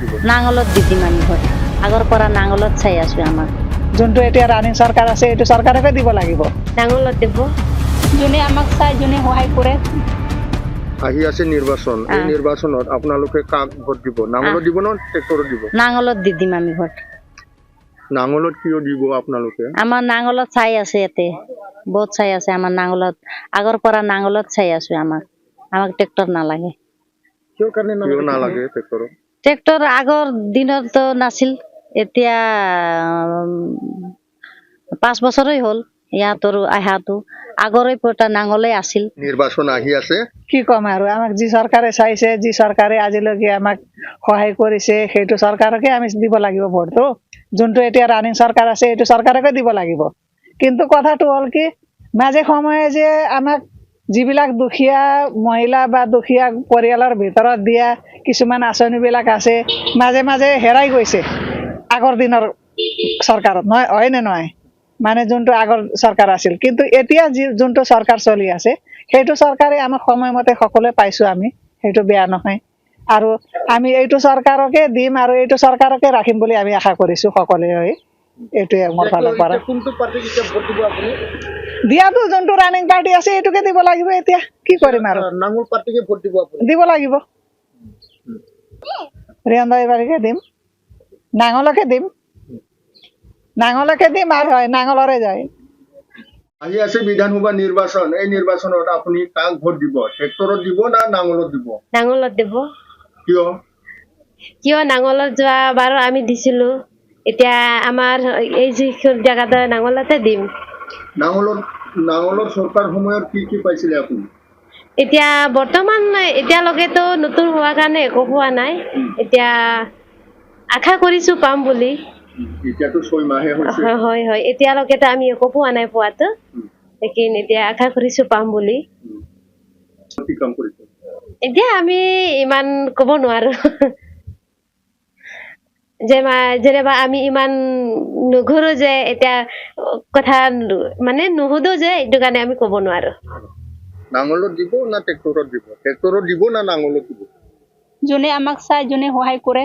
দিব নাঙলত দি দিম আমি ভোট আগৰ পৰা নাঙলত চাই আছো আমাক যোনটো এতিয়া ৰানিং চৰকাৰ আছে এইটো চৰকাৰকে দিব লাগিব নাঙলত দিব যোনে আমাক চাই যোনে সহায় কৰে আহি আছে নিৰ্বাচন এই নিৰ্বাচনত আপোনালোকে কাক ভোট দিব নাঙলত দিব না ট্ৰেক্টৰত দিব নাঙলত দি দিম আমি ভোট নাঙলত কিয় দিব আপোনালোকে আমাৰ নাঙলত চাই আছে ইয়াতে বহুত চাই আছে আমাৰ নাঙলত আগৰ পৰা নাঙলত চাই আছো আমাক ট্ৰেক্টৰ নালাগে কিয় নালাগে ট্ৰেক্টৰত ট্ৰেক্টৰ আগৰ দিনতো নাছিল এতিয়া 5 বছৰেই হ'ল ইয়াতৰ আহাটো আগৰে পৰা নাঙলে আছিল নিৰ্বাচন আহি আছে কি ক'ম আৰু আমাক যি চৰকাৰে চাইছে যি চৰকাৰে আজিলৈকে আমাক সহায় কৰিছে সেইটো চৰকাৰকে আমি দিব লাগিব ভোটটো যোনটো এতিয়া ৰানিং চৰকাৰ আছে এইটো চৰকাৰকে দিব লাগিব কিন্তু কথাটো হ'ল কি মাজে সময়ে যে আমাক যিবিলাক দুখীয়া মহিলা বা দুখীয়া পৰিয়ালৰ ভিতৰত দিয়া কিছুমান আঁচনিবিলাক আছে মাজে মাজে হেৰাই গৈছে আগৰ দিনৰ চৰকাৰত নহয় হয় নে নহয় মানে যোনটো আগৰ চৰকাৰ আছিল কিন্তু এতিয়া যোনটো চৰকাৰ চলি আছে সেইটো চৰকাৰে আমাক সময়মতে সকলোৱে পাইছো আমি সেইটো বেয়া নহয় আৰু আমি এইটো চৰকাৰকে দিম আৰু এইটো চৰকাৰকে ৰাখিম বুলি আমি আশা কৰিছো সকলোৱে এইটোৱে মোৰ ফালৰ পৰা কোনটো পাৰ্টিক ভোট দিব আপুনি দিয়াটো যোনটো ৰানিং পাৰ্টি আছে এইটোকে দিব লাগিব এতিয়া কি কৰিম আৰু নাঙল পাৰ্টিকে ভোট দিব আপুনি দিব লাগিব ৰিয়ন্দবাৰীকে দিম নাঙলকে দিম আৰু হয় নাঙলৰে যায় আহি আছে বিধানসভা নিৰ্বাচন এই নিৰ্বাচনত আপুনি কাক ভোট দিব ট্ৰেক্টৰত দিব না নাঙলত দিব নাঙলত দিব কিয় নাঙলত যোৱা বাৰ আমি দিছিলো এতিয়া আমাৰ এই যিখন জেগাতে নাঙলতে দিম নাঙলৰ চৰকাৰ সময়ত কি পাইছিলে আপুনি এতিয়া বৰ্তমান এতিয়ালৈকেতো নতুন হোৱাৰ কাৰণে একো হোৱা নাই এতিয়া আশা কৰিছো পাম বুলি এতিয়াতো 6 মাহে হৈছে হয় হয় এতিয়ালৈকেতো আমি একো পোৱা নাই পোৱাতো লেকিন এতিয়া আশা কৰিছো পাম বুলি কি কাম কৰিছে এতিয়া আমি ইমান ক'ব নোৱাৰো যেনিবা আমি ইমান নুঘুৰো যে এতিয়া কথা মানে নুসুধো যে এইটো কাৰণে আমি ক'ব নোৱাৰো নাঙলত দিব না ট্ৰেক্টৰত দিব না নাঙলত দিব যোনে আমাক চাই যোনে সহায় কৰে